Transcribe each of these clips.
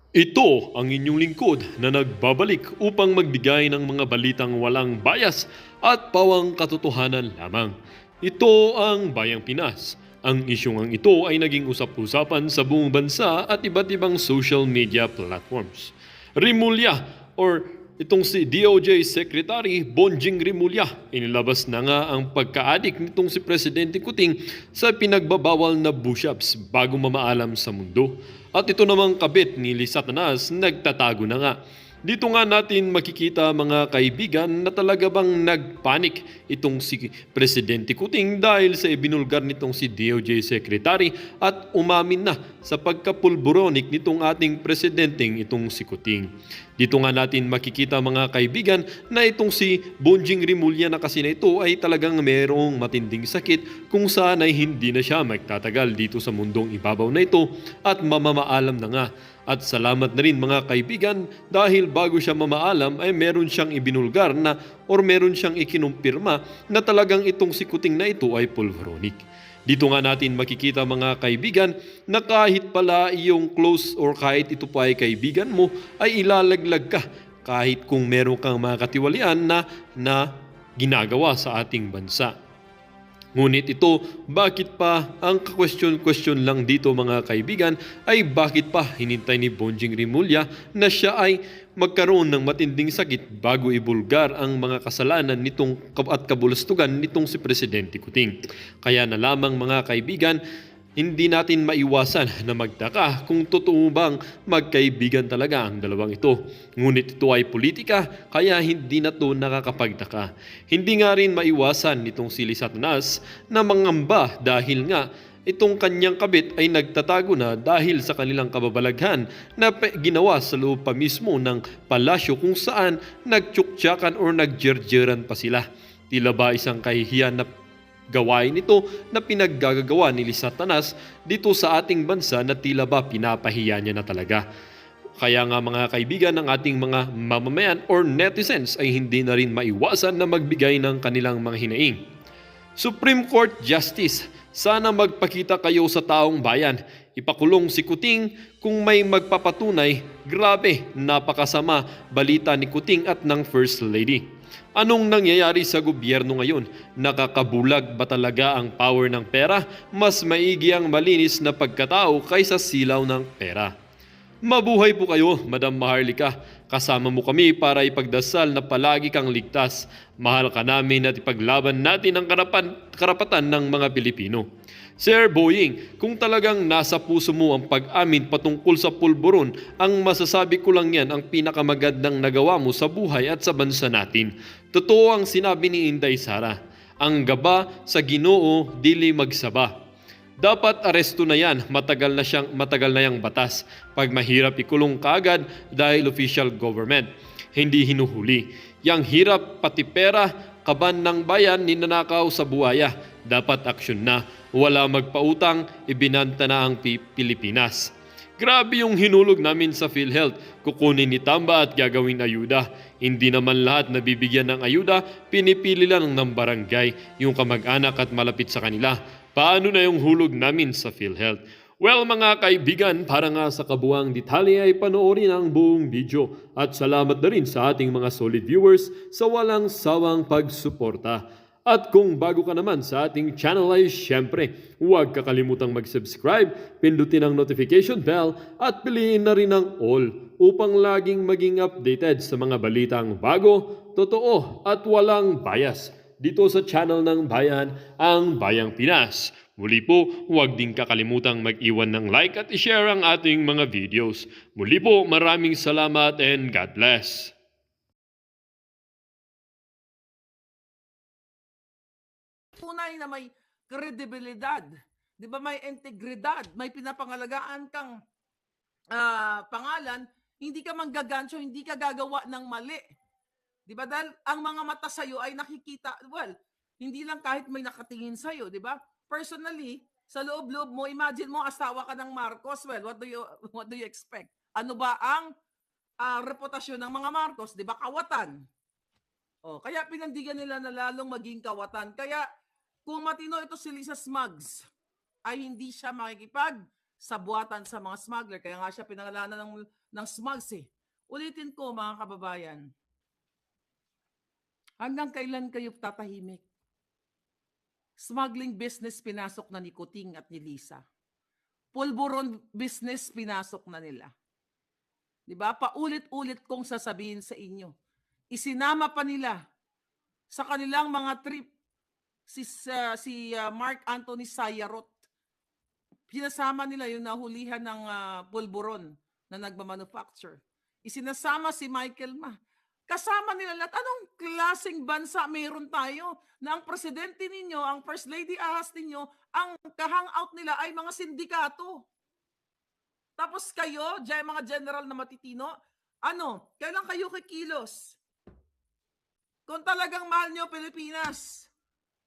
Ito ang inyong lingkod na nagbabalik upang magbigay ng mga balitang walang bias at pawang katotohanan lamang. Ito ang Bayang Pinas. Ang isyong ang ito ay naging usap-usapan sa buong bansa at iba't ibang social media platforms. Rimulya or itong si DOJ Secretary Bonjing Rimulya, inilabas na nga ang pagka-adik nitong si Presidente Kuting sa pinagbabawal na push-ups bago mamaalam sa mundo. At ito namang kabit ni Lisa Tanas nagtatago na nga. Dito nga natin makikita mga kaibigan na talaga bang nagpanik itong si Presidente Kuting dahil sa ibinulgar nitong si DOJ Secretary at umamin na sa pagkapulburonik nitong ating presidenteng itong si Kuting. Dito nga natin makikita mga kaibigan na itong si Bonjing Rimulya na kasi na ito ay talagang merong matinding sakit kung saan ay hindi na siya magtatagal dito sa mundong ibabaw na ito at mamamaalam na nga. At salamat na rin mga kaibigan dahil bago siya mamaalam ay meron siyang ibinulgar na or meron siyang ikinumpirma na talagang itong si Kuting na ito ay pulveronic. Dito nga natin makikita mga kaibigan na kahit pala iyong close or kahit ito pa ay kaibigan mo ay ilalaglag ka kahit kung meron kang mga katiwalian na ginagawa sa ating bansa. Ngunit ito, bakit pa ang question lang dito mga kaibigan ay bakit pa hinintay ni Bonjing Rimulya na siya ay magkaroon ng matinding sakit bago ibulgar ang mga kasalanan nitong at kabulastugan nitong si Presidente Kuting. Kaya na lamang mga kaibigan, hindi natin maiwasan na magtaka kung totoo bang magkaibigan talaga ang dalawang ito. Ngunit ito ay politika, kaya hindi na ito nakakapagtaka. Hindi nga rin maiwasan nitong si Lisa Tanas na mangamba dahil nga itong kanyang kabit ay nagtatago na dahil sa kanilang kababalaghan na ginawa sa loob pa mismo ng palasyo kung saan nagtsuktsakan o nagjerjeran pa sila. Tila ba isang kahihiyan na gawain ito na pinaggagawa ni Lisa Tanas dito sa ating bansa na tila ba pinapahiya niya na talaga. Kaya nga mga kaibigan ng ating mga mamamayan or netizens ay hindi na rin maiwasan na magbigay ng kanilang mga hinaing. Supreme Court Justice, sana magpakita kayo sa taong bayan. Ipakulong si Kuting kung may magpapatunay. Grabe, napakasama balita ni Kuting at ng First Lady. Anong nangyayari sa gobyerno ngayon? Nakakabulag ba talaga ang power ng pera? Mas maigi ang malinis na pagkatao kaysa silaw ng pera. Mabuhay po kayo, Madam Maharlika. Kasama mo kami para ipagdasal na palagi kang ligtas. Mahal ka namin at ipaglaban natin ang karapatan ng mga Pilipino. Sir Boying, kung talagang nasa puso mo ang pag-amin patungkol sa pulburon, ang masasabi ko lang yan ang pinakamagandang nagawa mo sa buhay at sa bansa natin. Totoo ang sinabi ni Inday Sara, ang gaba sa Ginoo dili magsaba. Dapat aresto na yan, matagal na yang batas. Pag mahirap ikulong kaagad dahil official government, hindi hinuhuli. Yang hirap pati pera, kaban ng bayan ninanakaw sa buhaya. Dapat aksyon na. Wala magpautang, ibinanta na ang Pilipinas. Grabe yung hinulog namin sa PhilHealth. Kukunin ni Tamba at gagawin ayuda. Hindi naman lahat nabibigyan ng ayuda, pinipili lang ng barangay, yung kamag-anak at malapit sa kanila. Paano na yung hulog namin sa PhilHealth? Well mga kaibigan, para nga sa kabuang detalye ay panoorin ang buong video. At salamat na rin sa ating mga solid viewers sa walang sawang pagsuporta. At kung bago ka naman sa ating channel ay syempre, huwag kakalimutang mag-subscribe, pindutin ang notification bell at piliin na rin ang all upang laging maging updated sa mga balitang bago, totoo at walang bias. Dito sa channel ng Bayan, ang Bayang Pinas. Muli po, huwag din kakalimutang mag-iwan ng like at i-share ang ating mga videos. Muli po, maraming salamat and God bless. Tunay na may kredibilidad, 'di ba, may integridad, may pinapangalagaan kang pangalan, hindi ka manggagancho, hindi ka gagawa ng mali. 'Di ba? Dahil ang mga mata sa iyo ay nakikita, well, hindi lang kahit may nakatingin sa iyo, 'di ba? Personally, sa loob-loob mo, imagine mo asawa ka ng Marcos, well, what do you expect? Ano ba ang reputasyon ng mga Marcos, 'di ba? Kawatan. Oh, kaya pinandigan nila na lalong maging kawatan. Kaya kung matino ito si Lisa Smugs, ay hindi siya makikipag sabuatan sa mga smuggler. Kaya nga siya pinangalanan ng smugs eh. Ulitin ko mga kababayan, hanggang kailan kayo tatahimik? Smuggling business pinasok na ni Kuting at ni Lisa. Pulburon business pinasok na nila. 'Di ba? Paulit-ulit kong sasabihin sa inyo. Isinama pa nila sa kanilang mga trip si Mark Anthony Sayarot. Sinasama nila yung nahulihan ng pulburon na nagmamanufacture. Isinasama si Michael Ma. Kasama nila lahat. Anong klaseng bansa meron tayo na ang presidente ninyo, ang first lady ahas ninyo, ang ka-hangout nila ay mga sindikato. Tapos kayo, mga general na matitino, kailan kayo kikilos? Kung talagang mahal nyo Pilipinas,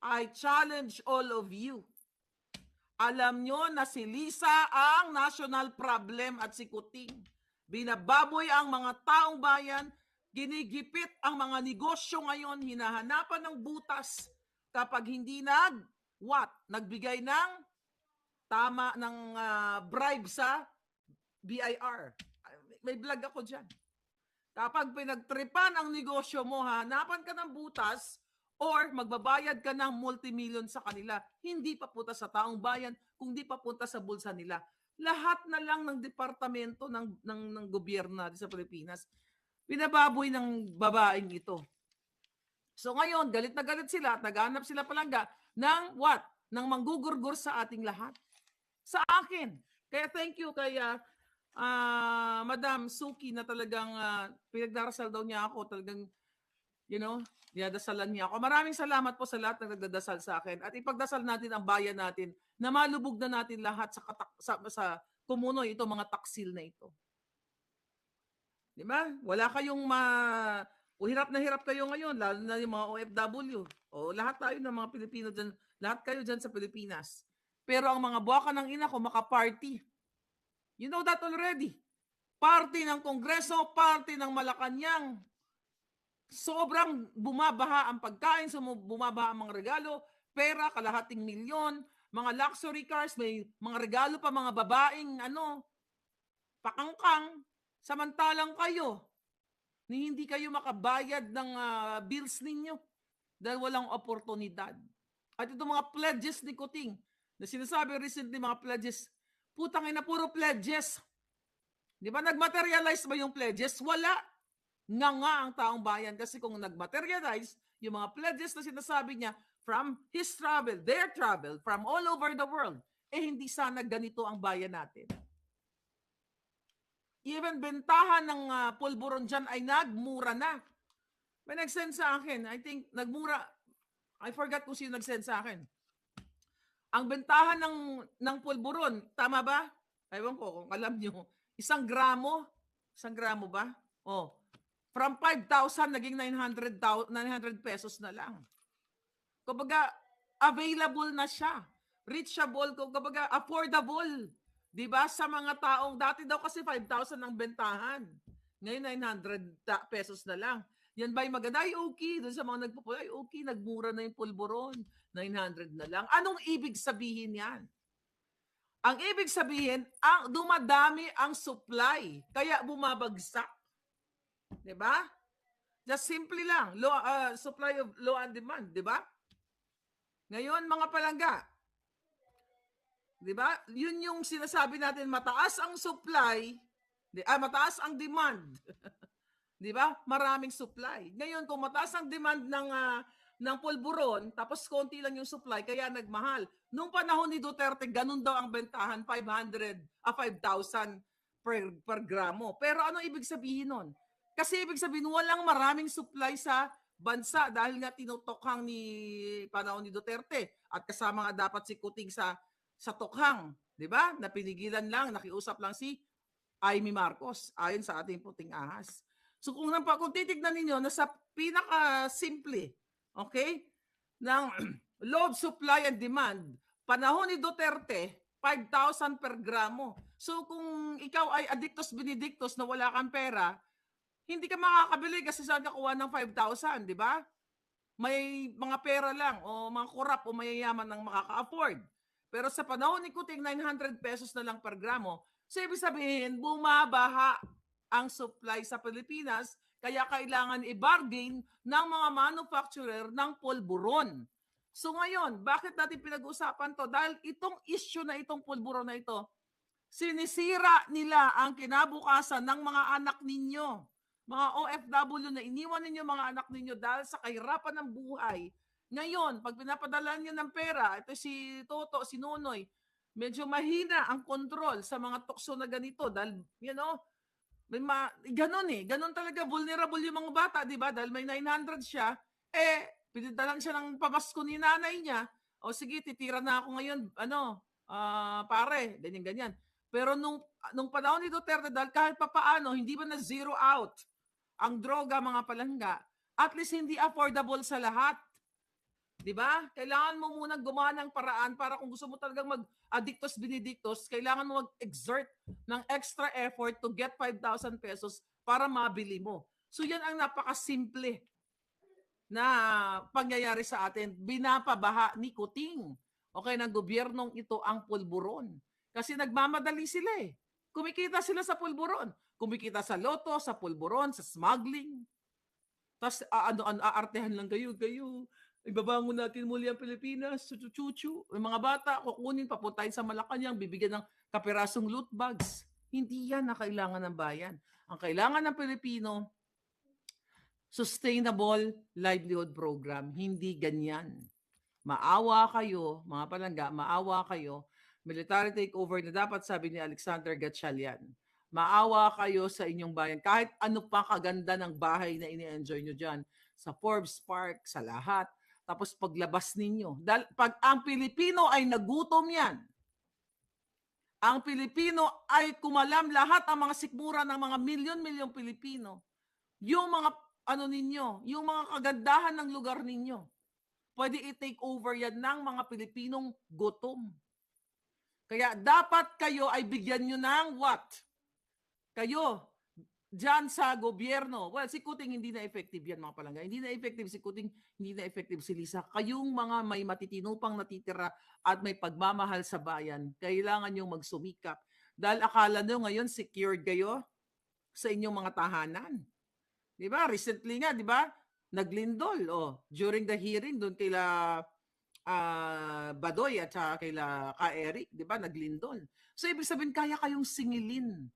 I challenge all of you. Alam nyo na si Lisa ang national problem at si Kuting. Binababoy ang mga taong bayan, ginigipit ang mga negosyo ngayon, hinahanapan ng butas kapag hindi nagbigay ng tama ng bribe sa BIR. May vlog ako dyan. Kapag pinagtripan ang negosyo mo, hanapan ka ng butas or magbabayad ka ng multimillion sa kanila. Hindi papunta sa taong bayan, kundi papunta sa bulsa nila. Lahat na lang ng departamento ng gobyerno sa Pilipinas binababoy ng babaeng ito. So ngayon, galit na galit sila at naghanap sila palangga ng what? Ng manggugurgur sa ating lahat. Sa akin. Kaya thank you kay Madam Suki na talagang pinagdarasal daw niya ako. Talagang, dinadasalan niya ako. Maraming salamat po sa lahat ng nagdadasal sa akin. At ipagdasal natin ang bayan natin na malubog na natin lahat sa kumunoy itong mga taksil na ito. Di ba? Wala kayong hirap na hirap kayo ngayon, lalo na yung mga OFW. O lahat tayo ng mga Pilipino dyan, lahat kayo dyan sa Pilipinas. Pero ang mga buwaka ng ina ko, maka-party. You know that already. Party ng Kongreso, party ng Malacanang. Sobrang bumabaha ang pagkain, bumabaha ang mga regalo, pera, kalahating milyon, mga luxury cars, may mga regalo pa mga babaeng, pakangkang. Samantalang kayo, hindi kayo makabayad ng bills ninyo dahil walang oportunidad. At itong mga pledges ni Kuting, na sinasabi recently mga pledges, putang ina, puro pledges. Di ba nagmaterialize ba yung pledges? Wala. Nga ang taong bayan kasi kung nagmaterialize, yung mga pledges na sinasabi niya from his travel, their travel, from all over the world, hindi sana ganito ang bayan natin. Even bentahan ng pulburon dyan ay nagmura na. May nag-send sa akin. I think nagmura. I forgot kung sino nag-send sa akin. Ang bentahan ng pulburon, tama ba? Ewan ko kung alam nyo. 1 gramo. 1 gramo ba? From 5,000 naging 900 pesos na lang. Kumbaga, available na siya. Reachable, kumbaga, affordable. Diba? Sa mga taong, dati daw kasi 5,000 ang bentahan. Ngayon 900 pesos na lang. Yan ba'y maganda? Ay, okay. Doon sa mga nagpupulay, ay, okay. Nagmura na yung pulburon. 900 na lang. Anong ibig sabihin yan? Ang ibig sabihin, dumadami ang supply. Kaya bumabagsak. Diba? Just simply lang. Supply of low and demand. Diba? Ngayon, mga palangga, diba? Yun yung sinasabi natin, mataas ang supply, mataas ang demand. Diba? Maraming supply. Ngayon, kung mataas ang demand ng pulburon, tapos konti lang yung supply, kaya nagmahal. Nung panahon ni Duterte, ganun daw ang bentahan, 5,000 per gramo. Pero ano ibig sabihin nun? Kasi ibig sabihin, walang maraming supply sa bansa dahil nga tinutokhang panahon ni Duterte at kasama nga dapat si Kuting sa tokhang, di ba? Napinigilan lang, nakiusap lang si Amy Marcos ayon sa ating puting ahas. So kung titignan ninyo, nasa pinaka-simple, okay, ng load, supply, and demand, panahon ni Duterte, 5,000 per gramo. So kung ikaw ay addictus benedictus na wala kang pera, hindi ka makakabili kasi saan ka kuha ng 5,000, di ba? May mga pera lang o mga korap o mayayaman ang makaka-afford. Pero sa panahon ni Kuting, 900 pesos na lang per gramo. So, ibig sabihin, bumabaha ang supply sa Pilipinas, kaya kailangan i-bargain ng mga manufacturer ng pulburon. So ngayon, bakit natin pinag-usapan to? Dahil itong issue na itong pulburon na ito, sinisira nila ang kinabukasan ng mga anak ninyo. Mga OFW na iniwan ninyo mga anak ninyo dahil sa kahirapan ng buhay. Ngayon, pag pinapadala niyo ng pera, ito si Toto, si Nonoy, medyo mahina ang control sa mga tukso na ganito dahil, ganon talaga, vulnerable yung mga bata, di ba? Dahil may 900 siya, pinidalan siya ng pamasko ni nanay niya, o sige, titira na ako ngayon, pare, ganyan. Pero nung panahon ni Duterte, dahil kahit papaano, hindi ba na zero out ang droga, mga palangga, at least hindi affordable sa lahat. Di ba? Kailangan mo muna gumawa ng paraan para kung gusto mo talagang mag-addictos benedictos, kailangan mo mag-exert ng extra effort to get 5,000 pesos para mabili mo. So yan ang napakasimple na pangyayari sa atin. Binapabaha ni Kuting, okay, ng gobyernong ito ang pulburon. Kasi nagmamadali sila eh. Kumikita sila sa pulburon. Kumikita sa loto, sa pulburon, sa smuggling. Tapos aartehan lang kayo. Ibabangon natin muli ang Pilipinas, chuchu. Yung mga bata, kukunin, papuntahin sa Malacanang, bibigyan ng kapirasong loot bags. Hindi yan na kailangan ng bayan. Ang kailangan ng Pilipino, sustainable livelihood program. Hindi ganyan. Maawa kayo, mga palangga, maawa kayo. Military takeover na dapat, sabi ni Alexander Gatchalian. Maawa kayo sa inyong bayan. Kahit ano pa kaganda ng bahay na ini-enjoy nyo dyan, sa Forbes Park, sa lahat. Tapos paglabas ninyo, dahil pag ang Pilipino ay nagutom yan, ang Pilipino ay kumalam lahat ang mga sikmura ng mga milyon-milyong Pilipino, yung mga yung mga kagandahan ng lugar ninyo, pwede i-take over yan ng mga Pilipinong gutom. Kaya dapat kayo ay bigyan nyo ng what? Kayo, dyan sa gobyerno. Well, si Kuting hindi na effective yan, mga palangga. Hindi na effective si Kuting, hindi na effective si Lisa. Kayong mga may matitinupang natitira at may pagmamahal sa bayan, kailangan yung magsumikap. Dahil akala nyo ngayon secured kayo sa inyong mga tahanan. Di ba? Recently nga, di ba? Naglindol. During the hearing, doon kaila Badoy at kaila Ka-Eric, di ba? Naglindol. So, ibig sabihin, kaya kayong singilin.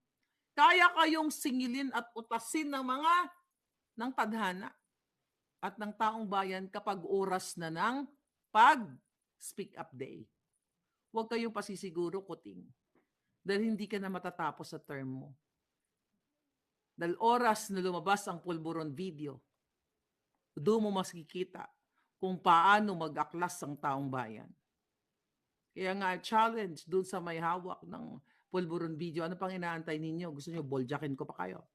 Kaya kayong singilin at utasin ng tadhana at ng taong bayan kapag oras na ng pag-speak up day. Huwag kayong pasisiguro, Kuting. Dahil hindi ka na matatapos sa term mo. Dahil oras na lumabas ang pulburon video, doon mo makikita kung paano mag-aklas ang taong bayan. Kaya nga, challenge doon sa may hawak ng pulburon video. Ano pang inaantay ninyo? Gusto nyo boljakin ko pa kayo?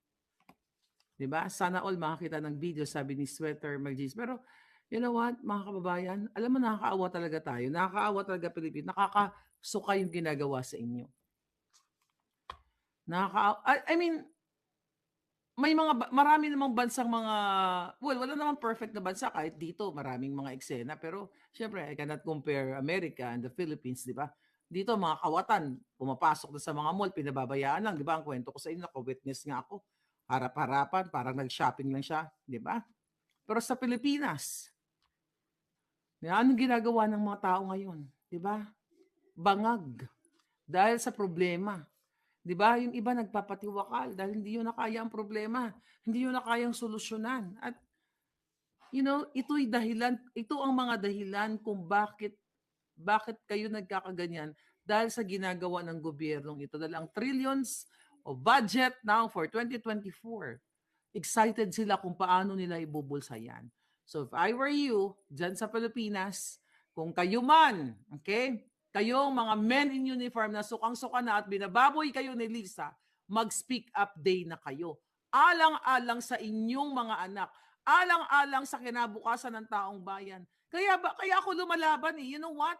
Diba? Sana all makakita ng video, sabi ni Sweater Magis. Pero, you know what, mga kababayan? Alam mo, nakakaawa talaga tayo. Nakakaawa talaga Pilipino. Nakakasuka yung ginagawa sa inyo. Marami namang bansang wala namang perfect na bansa kahit dito, maraming mga eksena. Pero, syempre, I cannot compare America and the Philippines, di ba? Dito, mga kawatan, pumapasok na sa mga mall, pinababayaan lang, di ba? Ang kwento ko sa inyo, naka-witness nga ako. Harap-harapan, parang nag-shopping lang siya, di ba? Pero sa Pilipinas, anong ginagawa ng mga tao ngayon? Di ba? Bangag. Dahil sa problema. Di ba? Yung iba nagpapatiwakal dahil hindi yun nakaya ang problema. Hindi yun nakayang solusyonan. At, ito'y dahilan, ito ang mga dahilan kung bakit kayo nagkakaganyan dahil sa ginagawa ng gobyernong ito. Dahil ang trillions of budget now for 2024, excited sila kung paano nila ibubulsa yan. So if I were you, dyan sa Pilipinas, kung kayo man, okay, kayong mga men in uniform na sukang-suka na at binababoy kayo ni Lisa, mag-speak up day na kayo. Alang-alang sa inyong mga anak, alang-alang sa kinabukasan ng taong bayan. Kaya ako lumalaban eh. You know what?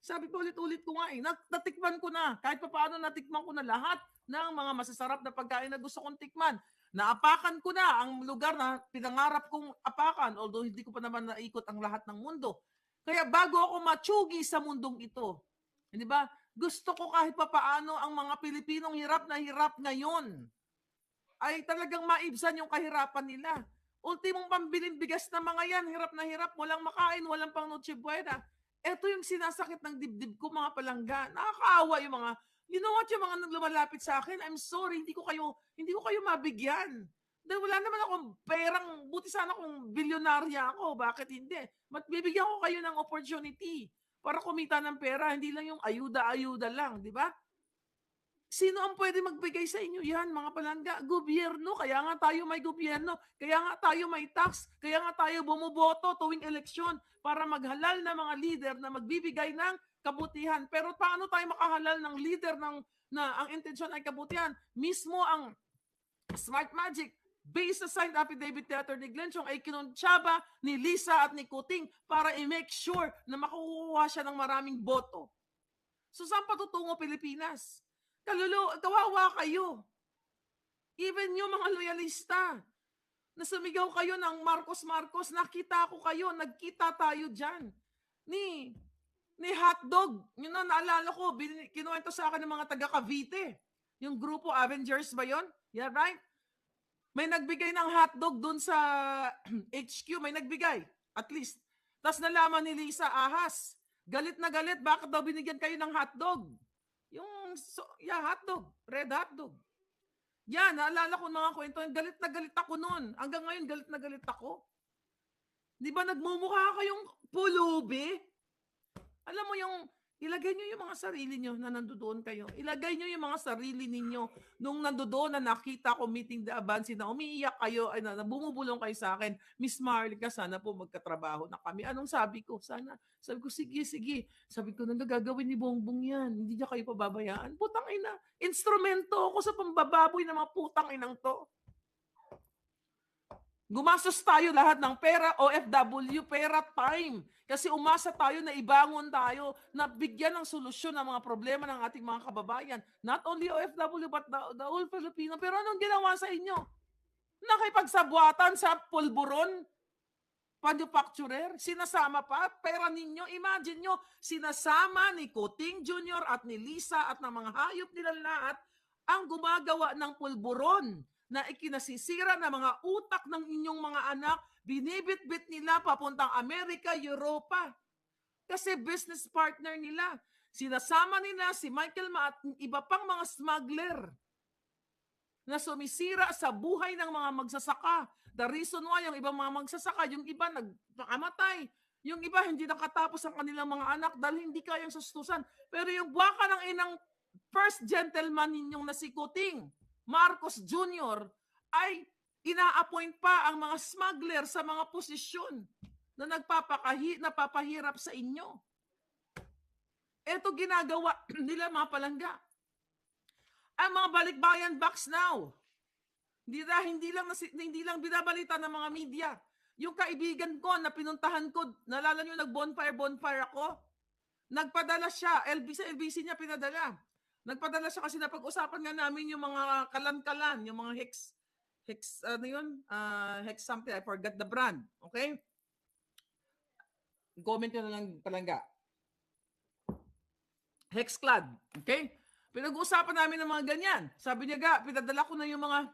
Sabi ko ulit-ulit ko nga eh, natikman ko na. Kahit pa paano natikman ko na lahat ng mga masasarap na pagkain na gusto kong tikman. Naapakan ko na ang lugar na pinangarap kong apakan, although hindi ko pa naman naikot ang lahat ng mundo. Kaya bago ako matsugi sa mundong ito, Di ba? Gusto ko kahit papaano ang mga Pilipinong hirap na hirap ngayon ay talagang maibsan yung kahirapan nila. Ultimong pambiling bigas na mga yan, hirap na hirap, walang makain, walang pang Noche Buena. Ito yung sinasakit ng dibdib ko, mga palangga. Nakakaawa yung mga, you know what, yung mga lumalapit sa akin, I'm sorry, hindi ko kayo mabigyan. Dahil wala naman akong perang, buti sana kung bilyonarya ako, bakit hindi? Bibigyan ko kayo ng opportunity para kumita ng pera, hindi lang yung ayuda-ayuda lang, di ba? Sino ang pwede magbigay sa inyo yan, mga palangga? Gobyerno. Kaya nga tayo may gobyerno. Kaya nga tayo may tax. Kaya nga tayo bumuboto tuwing eleksyon para maghalal na mga leader na magbibigay ng kabutihan. Pero paano tayo makahalal ng leader na ang intensyon ay kabutihan? Mismo ang Smart Magic, based sa signed affidavit ni Atty. Glenn Chong, ay kinontsaba ni Lisa at ni Kuting para i-make sure na makukuha siya ng maraming boto. So saan patutungo Pilipinas? Kawawa kayo. Even yung mga loyalista na sumigaw kayo ng Marcos, nakita ko kayo, nagkita tayo dyan. Ni Hotdog, yun na naalala ko, kinuwento sa akin ng mga taga Cavite. Yung grupo Avengers ba yun? Yeah, right? May nagbigay ng hotdog dun sa HQ, may nagbigay, at least. Tapos nalaman ni Lisa Ahas, galit na galit, bakit daw binigyan kayo ng hotdog? Yung, hotdog, red hotdog. Yan, naalala ko mga kwento, galit na galit ako noon. Hanggang ngayon, galit na galit ako. Di ba nagmumukha kayong pulubi? Alam mo yung, ilagay nyo yung mga sarili nyo na nandoon kayo. Ilagay nyo yung mga sarili ninyo nung nandoon na nakita ko meeting the Abansi na umiiyak kayo, ay na bumubulong kayo sa akin, Miss Marlica, sana po magkatrabaho na kami. Anong sabi ko? Sana. Sabi ko, sige. Sabi ko, gagawin ni Bongbong yan. Hindi niya kayo pababayaan. Putang ina. Instrumento ako sa pambababoy ng mga putang inang to. Gumastos tayo lahat ng pera, OFW, pera, time. Kasi umasa tayo na ibangon tayo, na bigyan ng solusyon ang mga problema ng ating mga kababayan. Not only OFW, but the whole Filipino. Pero anong ginawa sa inyo? Nakipagsabwatan sa pulburon? Manufacturer? Sinasama pa? Pera ninyo? Imagine nyo, sinasama ni Kuting Jr. at ni Lisa at ng mga hayop nila lahat ang gumagawa ng pulburon na ikinasisira na mga utak ng inyong mga anak, binibit-bit nila papuntang Amerika, Europa. Kasi business partner nila. Sinasama nila si Michael Ma at iba pang mga smuggler na sumisira sa buhay ng mga magsasaka. The reason why yung ibang mga magsasaka, yung iba nagpakamatay, yung iba hindi nakatapos ang kanilang mga anak dahil hindi kayang sustusan. Pero yung buwaka ng inang first gentleman ninyong na si Kuting Marcos Jr. ay ina-appoint pa ang mga smuggler sa mga posisyon na napapahirap sa inyo. Ito ginagawa nila mga palangga. Ang mga balikbayan box now. Hindi lang binabalita ng mga media. Yung kaibigan ko na pinuntahan ko, nalala nyo nag-bonfire ako? Nagpadala siya, sa LBC niya pinadala. Nagpadala siya kasi napag-usapan nga namin yung mga kalan-kalan, yung mga hex something, I forgot the brand. Okay? Comment nyo na lang palangga. Hexclad. Okay? Pinag-uusapan namin ng mga ganyan. Sabi niya, pinadala ko na yung mga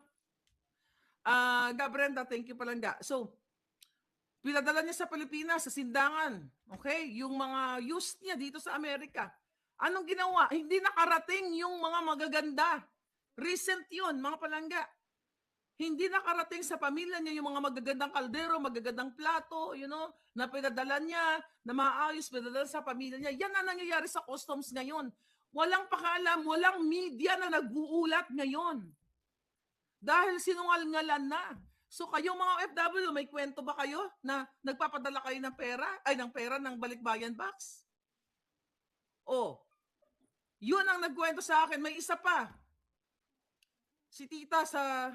Brenda, thank you palangga. So, pinadala niya sa Pilipinas, sa Sindangan. Okay? Yung mga used niya dito sa Amerika. Anong ginawa? Hindi nakarating yung mga magaganda. Recent yun, mga palangga. Hindi nakarating sa pamilya niya yung mga magagandang kaldero, magagandang plato, na pinadala niya, na maayos, pinadala sa pamilya niya. Yan ang nangyayari sa customs ngayon. Walang pakaalam, walang media na nag-uulat ngayon. Dahil sinungalingalan na. So kayo mga OFW, may kwento ba kayo na nagpapadala kayo ng pera ng balikbayan box? Yun ang nagkwento sa akin. May isa pa. Si tita sa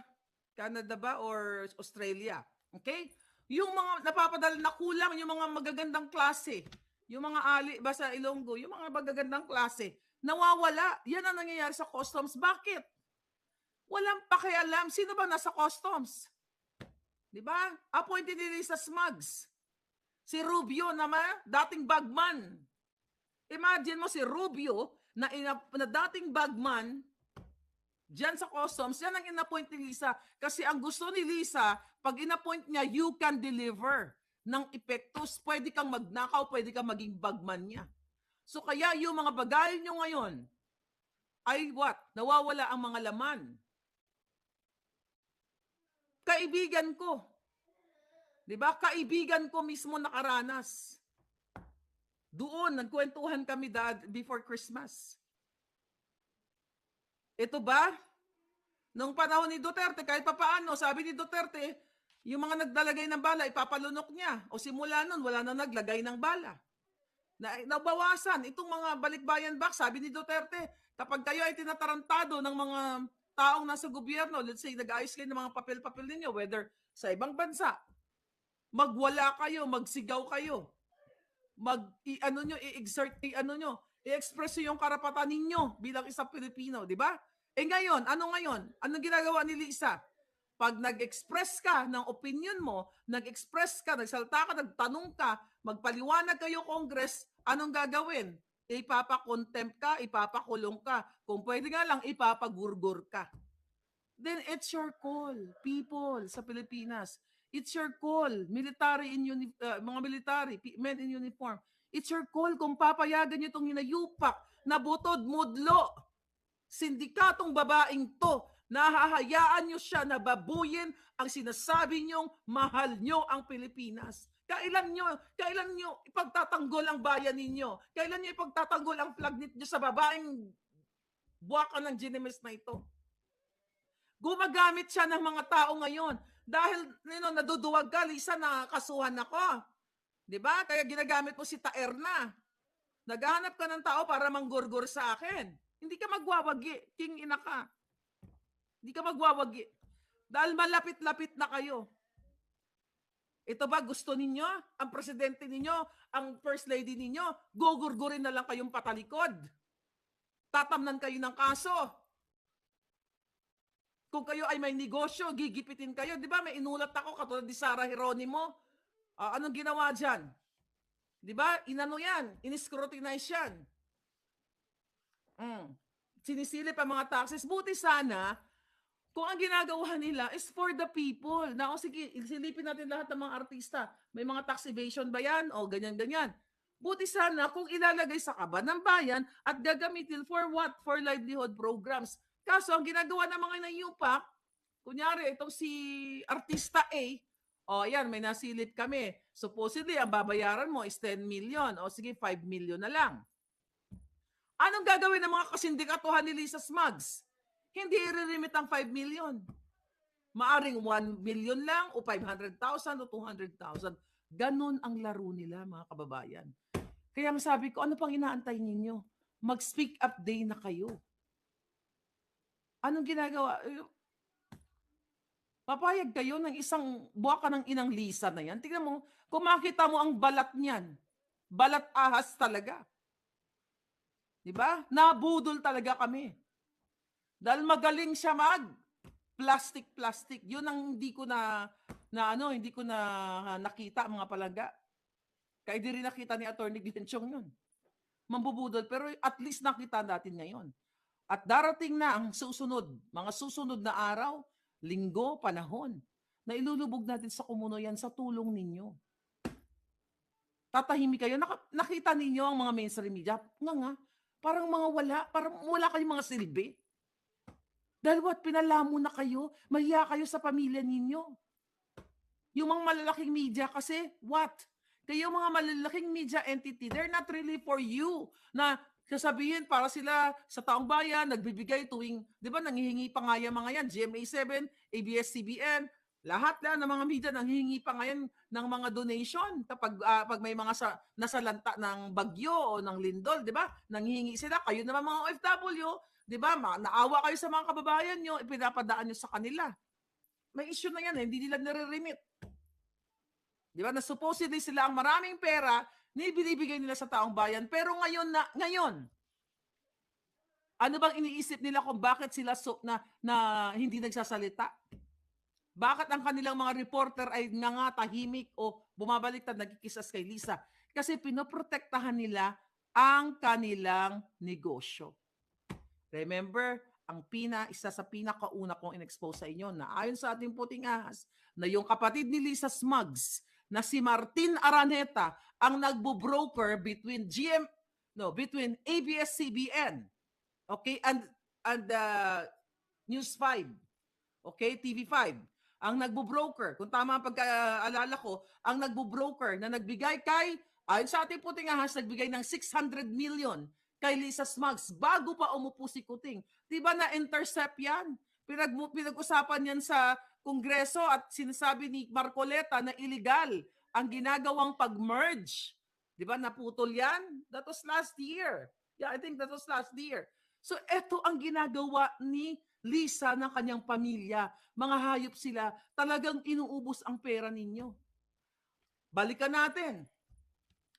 Canada ba or Australia. Okay? Yung mga napapadala na kulang, yung mga magagandang klase. Yung mga ali ba sa Ilonggo, yung mga magagandang klase. Nawawala. Yan ang nangyayari sa customs. Bakit? Walang pakialam. Sino ba nasa customs? Diba? Appointed nila sa Smugs. Si Rubio naman, dating bagman. Imagine mo si Rubio na dating bagman diyan sa customs, yan ang inappoint ni Lisa. Kasi ang gusto ni Lisa, pag inappoint niya, you can deliver ng epektos. Pwede kang magnakaw, pwede kang maging bagman niya. So kaya yung mga bagay nyo ngayon, ay what? Nawawala ang mga laman. Kaibigan ko. Di ba? Kaibigan ko mismo nakaranas. Doon, nagkwentuhan kami before Christmas. Ito ba? Nung panahon ni Duterte, kahit papaano, sabi ni Duterte, yung mga naglalagay ng bala, ipapalunok niya. O simula nun, wala na naglagay ng bala. Nabawasan. Itong mga balikbayan box, sabi ni Duterte, kapag kayo ay tinatarantado ng mga taong nasa gobyerno, let's say, nag-ayos kayo ng mga papel-papel ninyo, whether sa ibang bansa, magwala kayo, magsigaw kayo, i-express yung karapatan ninyo bilang isang Pilipino, di ba? Ngayon, ano ngayon? Anong ginagawa ni Lisa? Pag nag-express ka ng opinion mo, nag-express ka, nagsalta ka, nagtanong ka, magpaliwanag kayo Congress, anong gagawin? Ipapakontempt ka, ipapakulong ka. Kung pwede nga lang, ipapagurgur ka. Then it's your call, people sa Pilipinas. It's your call, mga military, men in uniform. It's your call kung papayagan nyo itong hinayupak na butod, mudlo, sindikatong babaeng to, nahahayaan nyo siya na babuyin ang sinasabi nyong mahal nyo ang Pilipinas. Kailan nyo ipagtatanggol ang bayan ninyo? Kailan nyo ipagtatanggol ang flag ninyo sa babaeng buwaka ng Ginemes na ito? Gumagamit siya ng mga tao ngayon. Dahil naduduwag ka, Lisa, nakakasuhan ako. Diba? Kaya ginagamit mo si Taerna. Naghahanap ka ng tao para manggurgur sa akin. Hindi ka magwawagi. King ina ka. Hindi ka magwawagi. Dahil malapit-lapit na kayo. Ito ba gusto ninyo? Ang presidente ninyo, ang first lady ninyo, gugurgurin na lang kayong patalikod. Tatamnan kayo ng kaso. Kung kayo ay may negosyo, gigipitin kayo. Di ba may inulat ako katulad ni Sara Geronimo? Anong ginawa dyan? Di ba? Inano yan. In-scrutinize yan. Sinisilip ang mga taxes. Buti sana, kung ang ginagawa nila is for the people. Na, sige, silipin natin lahat ng mga artista. May mga tax evasion ba yan? O ganyan-ganyan. Buti sana kung ilalagay sa kaban ng bayan at gagamitin for what? For livelihood programs. Kaso, ang ginagawa ng mga nayupak, kunyari, itong si artista A, yan, may nasilip kami. Supposedly, ang babayaran mo is 10 million. O sige, 5 million na lang. Anong gagawin ng mga kasindikatuhan ni Lisa Smugs? Hindi i-remit ang 5 million. Maaring 1 million lang, o 500,000, o 200,000. Ganon ang laro nila, mga kababayan. Kaya sabi ko, ano pang inaantay ninyo? Mag-speak up day na kayo. Anong ginagawa? Papayag kayo ng isang buwaka ng inang Lisa na yan. Tingnan mo, kung makita mo ang balat niyan, balat ahas talaga. Diba? Nabudol talaga kami. Dahil magaling siya plastic. Yun ang hindi ko nakita mga palangga. Kaya di rin nakita ni Atty. Glenchong yun. Mambubudol, pero at least nakita natin ngayon. At darating na ang mga susunod na araw, linggo, panahon, na ilulubog natin sa kumuno yan sa tulong ninyo. Tatahimik kayo. Nakita ninyo ang mga mainstream media? Parang wala kayong mga silbi. Dahil pinalamo na kayo, mahiya kayo sa pamilya ninyo. Yung mga malalaking media kasi, kayo mga malalaking media entity, they're not really for you na sasabihin para sila sa taong bayan, nagbibigay tuwing, di ba, nanghihingi pa nga yung mga yan, GMA7, ABS-CBN, lahat ng mga media nanghihingi pa ngayon ng mga donation kapag pag may mga nasalanta ng bagyo o ng lindol, di ba? Nanghihingi sila, kayo naman mga OFW, di ba? Naawa kayo sa mga kababayan nyo, ipinapadaan nyo sa kanila. May issue na yan, hindi nila nare-remit. Di ba? Na supposedly sila ang maraming pera, binibigay nila sa taong bayan. Pero ngayon, ano bang iniisip nila kung bakit sila na hindi nagsasalita? Bakit ang kanilang mga reporter ay tahimik o bumabaliktad, nagkikisas kay Lisa? Kasi pinoprotektahan nila ang kanilang negosyo. Remember, isa sa pinakauna kong in-expose sa inyo na ayon sa ating puting ahas, na yung kapatid ni Lisa Smugs na si Martin Araneta ang nagbo-broker between between ABS-CBN, okay, and News 5, okay, TV5. Ang nagbo-broker, kung tama ang pagkaalala ko, ang nagbo-broker na nagbigay ayon sa ating puting ahas, nagbigay ng 600 million kay Lisa Smugs bago pa umupo si Kuting. Di ba na-intercept yan? Pinag-usapan yan sa Kongreso at sinasabi ni Marcoleta na illegal ang ginagawang pag-merge. Di ba? Naputol yan? That was last year. Yeah, I think that was last year. So, eto ang ginagawa ni Lisa ng kanyang pamilya. Mga hayop sila. Talagang inuubos ang pera ninyo. Balikan natin.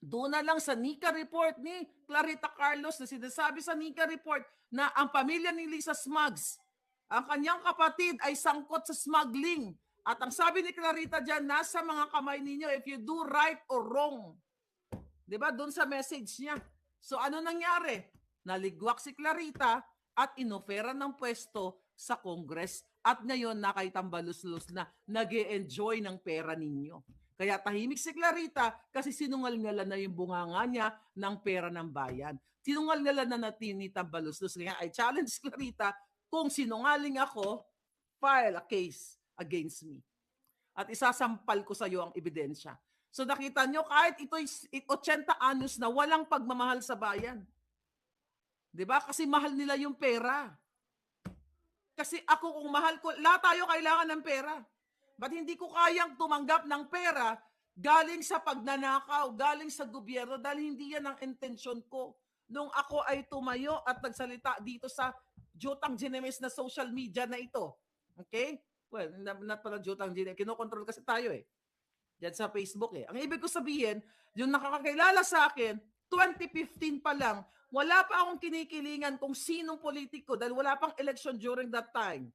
Doon na lang sa NICA report ni Clarita Carlos na sinasabi sa NICA report na ang pamilya ni Lisa Smugs, ang kanyang kapatid ay sangkot sa smuggling. At ang sabi ni Clarita dyan, nasa mga kamay ninyo if you do right or wrong. Diba? Doon sa message niya. So ano nangyari? Naligwak si Clarita at inoferan ng pwesto sa Congress. At ngayon nakaitambalus-lus na nag-e-enjoy ng pera ninyo. Kaya tahimik si Clarita kasi sinungal-ngalan na yung bunganga niya ng pera ng bayan. Sinungal-ngalan na tinitambalus-lus. Kaya I challenge Clarita, kung sinungaling ako, file a case against me. At isasampal ko sa iyo ang ebidensya. So nakita nyo, kahit ito'y 80 anyos na walang pagmamahal sa bayan. Diba? Kasi mahal nila yung pera. Kasi ako kung mahal ko, lahat tayo kailangan ng pera. Ba't hindi ko kayang tumanggap ng pera galing sa pagnanakaw, galing sa gobyerno, dahil hindi yan ang intensyon ko. Nung ako ay tumayo at nagsalita dito sa Jotang Ginemes na social media na ito. Okay? Well, not pala Jotang Ginemes. Kinokontrol kasi tayo eh. Diyan sa Facebook eh. Ang ibig ko sabihin, yung nakakakilala sa akin, 2015 pa lang, wala pa akong kinikilingan kung sinong politiko dahil wala pang election during that time.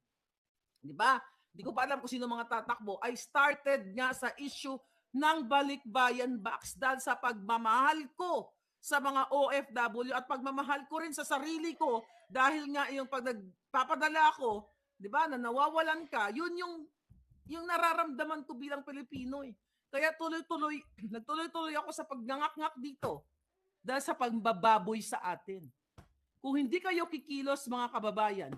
Di ba? Hindi ko pa alam kung sino mga tatakbo. I started nga sa issue ng Balikbayan Box dahil sa pagmamahal ko sa mga OFW at pagmamahal ko rin sa sarili ko dahil nga yung pag nagpapadala ako, di ba, na nawawalan ka, yun yung nararamdaman ko bilang Pilipino eh. Kaya nagtuloy-tuloy ako sa pagnangak-ngak dito dahil sa pagbababoy sa atin. Kung hindi kayo kikilos mga kababayan,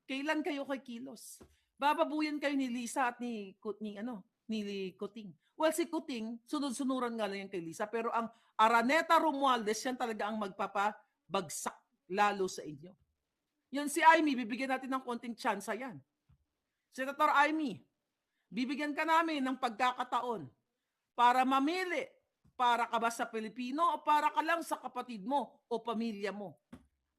kailan kayo kikilos? Bababuyan kayo ni Lisa at ni Kuting. Well, si Kuting, sunod-sunuran nga lang yan kay Lisa, pero ang Araneta Romualdez, yan talaga ang magpapabagsak lalo sa inyo. Yun si Amy, bibigyan natin ng konting tsansa yan. Senator Amy, bibigyan ka namin ng pagkakataon para mamili, para ka ba sa Pilipino o para ka lang sa kapatid mo o pamilya mo.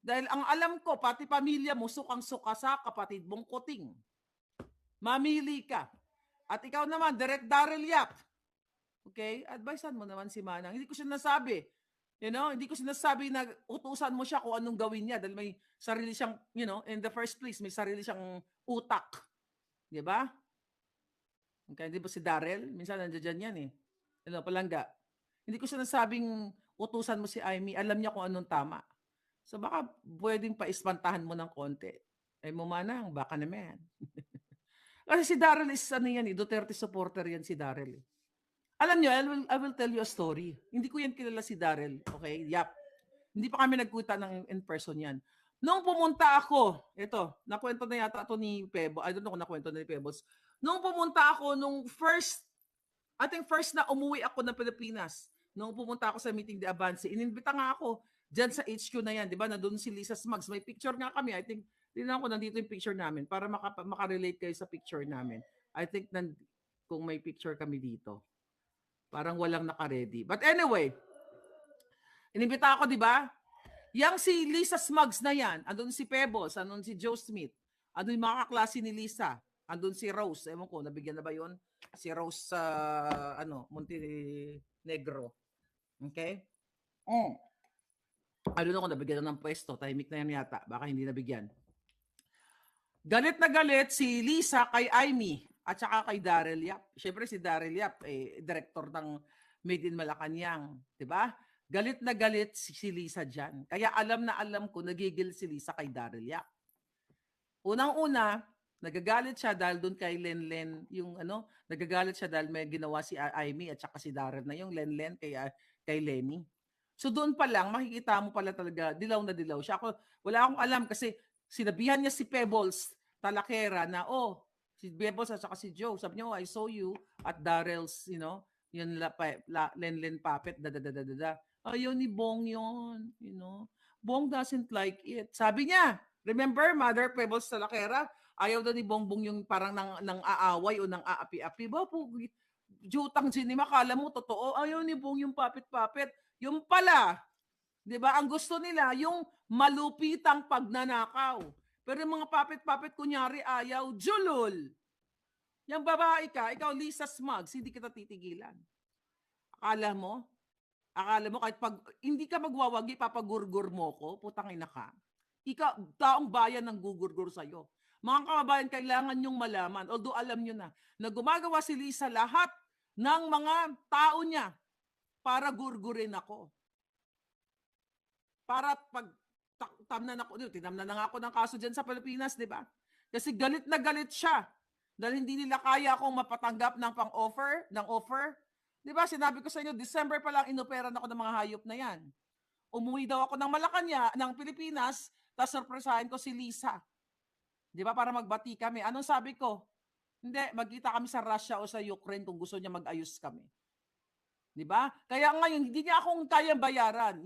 Dahil ang alam ko, pati pamilya mo, sukang-suka sa kapatid mong Kuting. Mamili ka. At ikaw naman, Direk Daryl Yap. Okay? Advisean mo naman si Manang. Hindi ko sinasabi. Hindi ko sinasabi na utusan mo siya kung anong gawin niya dahil may sarili siyang, in the first place, may sarili siyang utak. Di ba? Okay, di ba si Daryl? Minsan nandiyan yan eh. Palangga. Hindi ko sinasabing utusan mo si Amy. Alam niya kung anong tama. So baka pwedeng paispantahan mo ng konti. Ay mo Manang, baka naman. Kasi si Daryl is Duterte supporter yan si Daryl. Alam niyo, I will tell you a story. Hindi ko yan kilala si Daryl. Okay? Yap. Hindi pa kami nagkuta ng in person yan. Nung pumunta ako, nakwento na yata ito ni Pebo. I don't know kung nakwento na ni Pebbles. Nung pumunta ako, first na umuwi ako ng Pilipinas. Nung pumunta ako sa meeting de Avance, inimbita nga ako dyan sa HQ na yan. Di ba? Nandun si Lisa Smugs. May picture nga kami. I think tingnan ko nandito yung picture namin para makarelate kayo sa picture namin. I think kung may picture kami dito. Parang walang naka-ready. But anyway, inimbita ako, di ba? Yang si Lisa Smugs na yan, andun si Pebbles, andun si Joe Smith, andun yung mga kaklase ni Lisa, andun si Rose, ewan ko, nabigyan na ba yun? Si Rose sa, Montenegro. Okay? I don't know kung nabigyan na ng pwesto, tahimik na yan yata, baka hindi nabigyan. Galit na galit si Lisa kay Amy at saka kay Daryl Yap. Siyempre si Daryl Yap, director ng Made in Malacanang, di ba? Galit na galit si Lisa dyan. Kaya alam na alam ko, nagigil si Lisa kay Daryl Yap. Unang-una, nagagalit siya dahil doon kay Lenlen, yung nagagalit siya dahil may ginawa si Amy at saka si Daryl na yung Lenlen kay Lenny. So doon pa lang, makikita mo pala talaga, dilaw na dilaw siya. Wala akong alam kasi sinabihan niya si Pebbles Talakera na, si Pebbles at saka si Joe, sabi niya, I saw you at Daryl's, yun Lenlen puppet, Ayaw ni Bong yun, Bong doesn't like it. Sabi niya, remember, Mother Pebbles Talakera, ayaw daw ni Bongbong yung parang nang aaway o nang aapi-api. Ba po, jutang sinima, kala mo totoo, ayaw ni Bong yung puppet-puppet. Yung pala, di ba, ang gusto nila, yung malupitang pagnanakaw. Pero yung mga puppet-puppet, kunyari ayaw, julul. Yung babae ka, ikaw Lisa Smugs, hindi kita titigilan. Akala mo kahit pag hindi ka magwawagi, papagurgur mo ko, putang ina ka. Ikaw, taong bayan ng gugurgur sa'yo. Mga kababayan, kailangan nyong malaman, although alam nyo na gumagawa si Lisa lahat ng mga tao niya para gurgurin ako. Para pag tinamnan na nga ako ng kaso dyan sa Pilipinas, di ba? Kasi galit na galit siya dahil hindi nila kaya akong mapatanggap ng offer. Di ba, sinabi ko sa inyo, December pa lang inoperan ako ng mga hayop na yan. Umuwi daw ako ng Malacanang, ng Pilipinas, tapos surpresahin ko si Lisa. Di ba, para magbati kami. Anong sabi ko? Hindi, magkita kami sa Russia o sa Ukraine kung gusto niya mag-ayos kami. Di ba? Kaya ngayon, hindi niya akong kayang bayaran.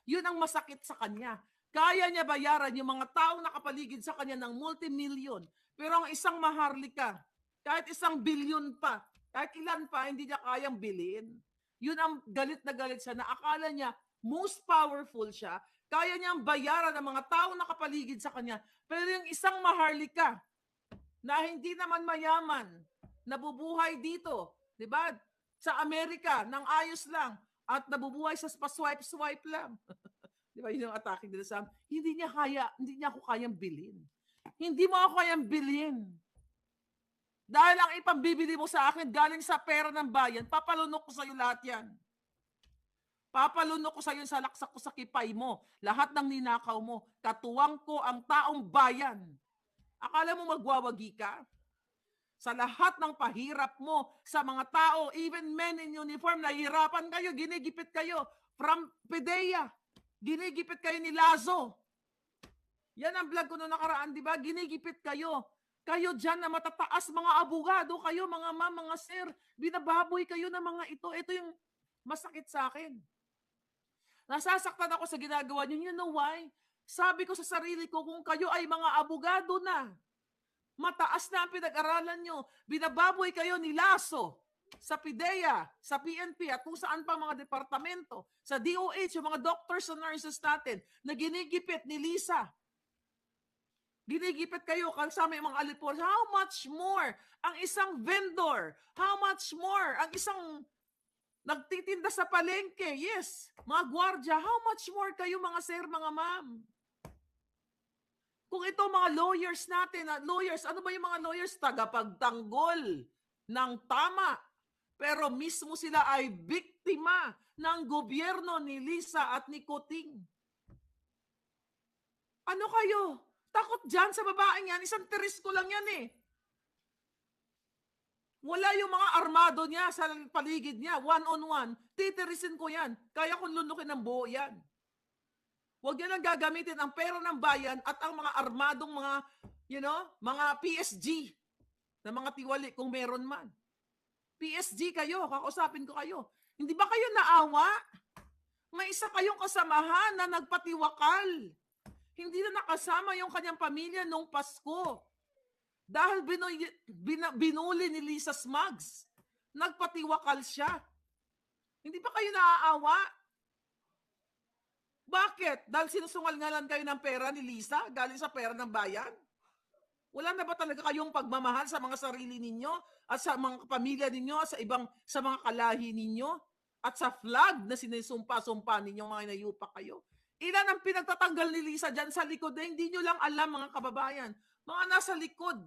Yun ang masakit sa kanya. Kaya niya bayaran yung mga taong nakapaligid sa kanya ng multi-million. Pero ang isang maharlika, kahit 1 billion pa, kahit ilan pa, hindi niya kayang bilhin. Yun ang galit na galit siya, na akala niya most powerful siya, kaya niyang bayaran ng mga taong nakapaligid sa kanya. Pero yung isang maharlika, na hindi naman mayaman, nabubuhay dito, di ba? Sa Amerika, nang ayos lang, at nabubuhay sa pa-swipe-swipe lang. Di ba, yun yung atake nila sa hindi niya ako kayang bilhin. Hindi mo ako kayang bilhin. Dahil ang ipambibili mo sa akin galing sa pera ng bayan, papalunok ko sa iyo lahat yan. Papalunok ko sa iyo sa laksak ko sa kipay mo. Lahat ng ninakaw mo, katuwang ko ang taong bayan. Akala mo magwawagi ka? Sa lahat ng pahirap mo sa mga tao, even men in uniform, nahihirapan kayo, ginigipit kayo. From PDEA, ginigipit kayo ni Lazo. Yan ang vlog ko noong nakaraan, di ba? Ginigipit kayo. Kayo dyan na matataas, mga abogado kayo, mga ma'am, mga sir, binababoy kayo ng mga ito. Ito yung masakit sa akin. Nasasaktan ako sa ginagawa niyo. You know why? Sabi ko sa sarili ko, kung kayo ay mga abogado na, mataas na ang pinag-aralan nyo, binababoy kayo ni Lasso, sa PIDEA, sa PNP, at kung saan pa mga departamento, sa DOH, yung mga doctors and nurses natin, na ginigipit ni Lisa. Ginigipit kayo kasama yung mga alipor. How much more ang isang vendor? How much more ang isang nagtitinda sa palengke? Yes, mga gwardya. How much more kayo mga sir, mga ma'am? Kung ito mga lawyers natin, lawyers, ano ba yung mga lawyers? Tagapagtanggol ng tama. Pero mismo sila ay biktima ng gobyerno ni Lisa at ni Kuting. Ano kayo? Takot dyan sa babaeng yan. Isang tiris ko lang yan eh. Wala yung mga armado niya sa paligid niya. One-on-one. Titirisin ko yan. Kaya kong lunukin ng buo yan. Huwag yan ang gagamitin ang pera ng bayan at ang mga armadong mga, mga PSG na mga tiwali kung meron man. PSG kayo, kakausapin ko kayo. Hindi ba kayo naawa? May isa kayong kasamahan na nagpatiwakal. Hindi na nakasama yung kanyang pamilya nung Pasko. Dahil binuli ni Lisa Smugs. Nagpatiwakal siya. Hindi ba kayo naaawa? Bakit? Dahil sinusungal-ngalan kayo ng pera ni Lisa galing sa pera ng bayan? Wala na ba talaga kayong pagmamahal sa mga sarili ninyo at sa mga pamilya ninyo at sa mga kalahi ninyo at sa flag na sinisumpa-sumpa ninyo mga inayupa kayo? Ilan ang pinagtatanggal ni Lisa dyan sa likod na hindi nyo lang alam, mga kababayan. Mga nasa likod.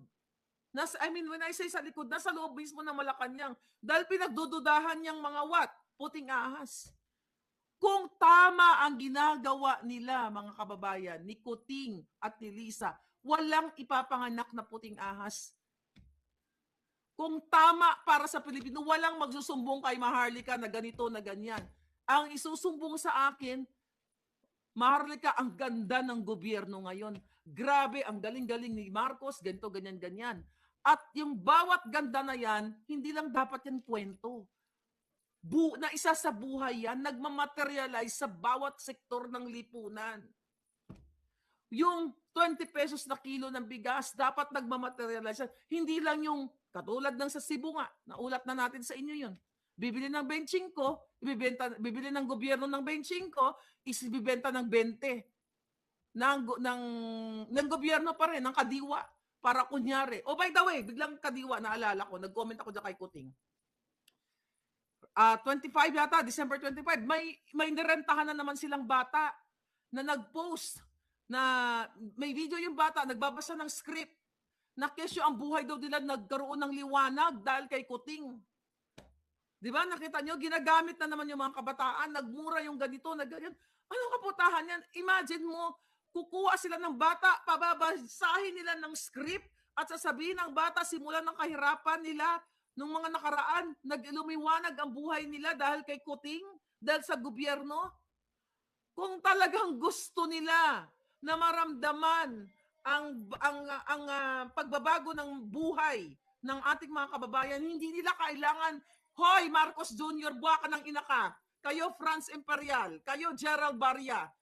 When I say sa likod, nasa loob mismo ng Malacanang. Dahil pinagdududahan niyang mga puting ahas. Kung tama ang ginagawa nila, mga kababayan, ni Kuting at ni Lisa, walang ipapanganak na puting ahas. Kung tama para sa Pilipino, walang magsusumbong kay Maharlika na ganito, na ganyan. Ang isusumbong sa akin, Maharlika, ang ganda ng gobyerno ngayon. Grabe, ang galing-galing ni Marcos, ganito, ganyan, ganyan. At yung bawat ganda na yan, hindi lang dapat yan kwento. Na isa sa buhay yan, nagmamaterialize sa bawat sektor ng lipunan. Yung 20 pesos na kilo ng bigas, dapat nagmamaterialize. Hindi lang yung katulad ng sa Cebu nga, naulat na natin sa inyo yun. Bibili ng 25, bibili ng gobyerno ng 25, ibibenta ng 20. Ng gobyerno pa rin, ng kadiwa. Para kunyari. Oh, by the way, biglang kadiwa, naalala ko, nag-comment ako dyan kay Kuting. 25 yata, December 25, may nirentahan na naman silang bata na nag-post na may video yung bata, nagbabasa ng script na kesyo ang buhay daw nila nagkaroon ng liwanag dahil kay Kuting. Di ba? Nakita nyo, ginagamit na naman yung mga kabataan, nagmura yung ganito, ganyan. Anong kaputahan yan? Imagine mo, kukuha sila ng bata, pababasahin nila ng script at sasabihin ng bata simula ng kahirapan nila, nung mga nakaraan, naglumiwanag ang buhay nila dahil kay Kuting, dahil sa gobyerno. Kung talagang gusto nila na maramdaman ang pagbabago ng buhay ng ating mga kababayan, hindi nila kailangan, hoy, Marcos Jr., buwa ka ng ina ka. Kayo, Franz Imperial. Kayo, Gerald Barria,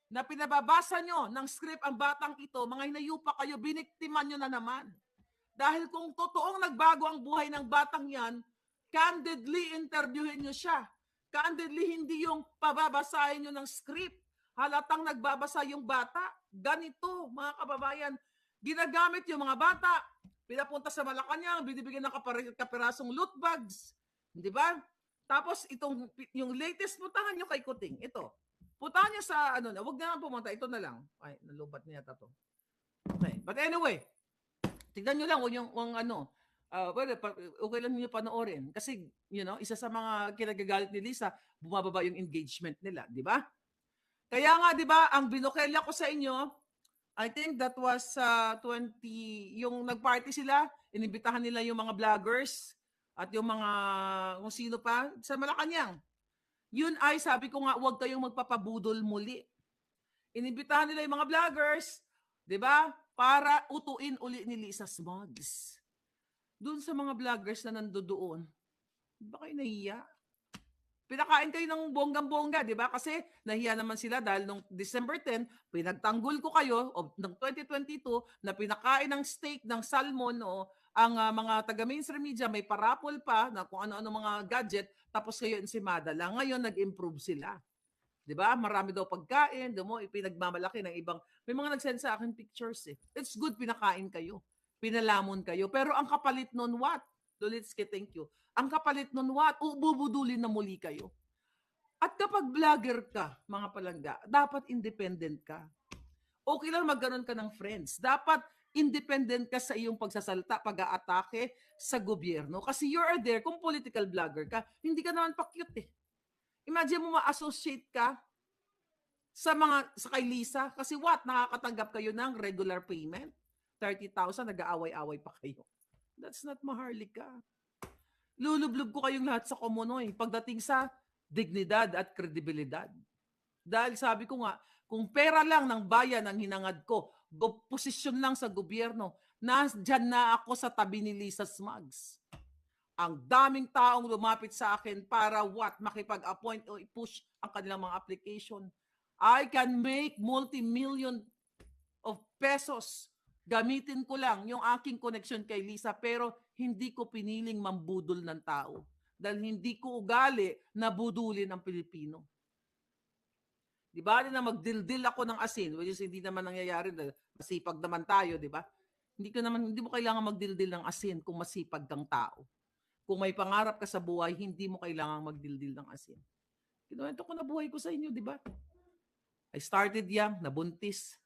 na pinababasa nyo ng script ang batang ito, mga hinayupa kayo, biniktiman nyo na naman. Dahil kung totoong nagbago ang buhay ng batang yan, candidly interviewin nyo siya. Candidly, hindi yung pababasahin nyo ng script. Halatang nagbabasa yung bata. Ganito, mga kababayan, ginagamit yung mga bata. Pinapunta sa Malacanang, binibigyan ng kapirasong loot bags. Di ba? Tapos yung latest, puntahan nyo kay Kuting. Ito. Puntahan nyo sa, wag na lang pumunta. Ito na lang. Ay, nalubat niya ito. Okay. But anyway, tignan nyo lang, okay lang nyo panoorin. Kasi, isa sa mga kinagagalit ni Lisa, bumababa yung engagement nila, di ba? Kaya nga, di ba, ang binokelya ko sa inyo, I think that was 20, yung nag-party sila, inibitahan nila yung mga vloggers, at yung mga, kung sino pa, sa Malacanang. Yun ay, sabi ko nga, huwag kayong magpapabudol muli. Inibitahan nila yung mga vloggers, di ba? Para utuin uli ni Lisa Smugs. Doon sa mga vloggers na nandoon, ba kayo nahiya? Pinakain kayo ng bonggang-bongga, di ba? Kasi nahiya naman sila dahil nung December 10, pinagtanggol ko kayo ng 2022 na pinakain ng steak, ng salmon, ang mga taga-mainstream media, may parapol pa na kung ano-ano mga gadget, tapos kayo insimada lang. Ngayon, nag-improve sila. Di ba? Marami daw pagkain, ipinagmamalaki ng ibang, may mga nag-send sa akin pictures eh. It's good, pinakain kayo. Pinalamon kayo. Pero ang kapalit nun what? Lulitsky, thank you. Ang kapalit nun what? Bubudulin na muli kayo. At kapag vlogger ka, mga palangga, dapat independent ka. Okay lang magkaroon ka ng friends. Dapat independent ka sa iyong pagsasalita, pag-aatake sa gobyerno. Kasi you're there, kung political vlogger ka, hindi ka naman pa-cute eh. Imagine mo ma-associate ka sa kay Lisa kasi nakakatanggap kayo ng regular payment. 30,000, nag-aaway-away pa kayo. That's not Maharlika. Lulublog ko kayong lahat sa Komonoy pagdating sa dignidad at kredibilidad. Dahil sabi ko nga, kung pera lang ng bayan ang hinangad ko, posisyon lang sa gobyerno, dyan na ako sa tabi ni Lisa Smugs. Ang daming taong lumapit sa akin para makipag-appoint o i-push ang kanilang mga application. I can make multi-million of pesos. Gamitin ko lang yung aking connection kay Lisa pero hindi ko piniling mambudol ng tao. Dahil hindi ko ugali na budulin ang Pilipino. Di ba? Na magdildil ako ng asin, which is hindi naman nangyayari dahil masipag naman tayo, di ba? Hindi mo kailangan magdildil ng asin kung masipag kang tao. Kung may pangarap ka sa buhay, hindi mo kailangang magdildil ng asin. Kinuwento ko na buhay ko sa inyo, di ba? I started young, nabuntis.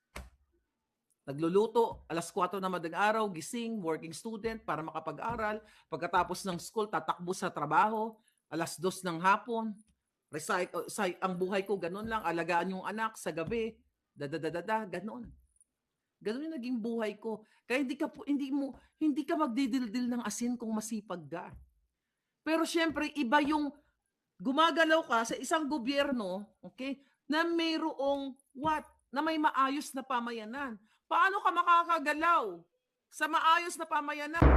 Nagluluto, alas 4 na madaling araw, gising, working student para makapag-aral. Pagkatapos ng school, tatakbo sa trabaho, alas 2 ng hapon. Ang buhay ko ganun lang, alagaan yung anak sa gabi, ganon. Ganun yung naging buhay ko. Kaya hindi ka magdidildil ng asin kung masipag ka. Pero syempre, iba yung gumagalaw ka sa isang gobyerno, okay, na mayroong na may maayos na pamayanan. Paano ka makakagalaw sa maayos na pamayanan?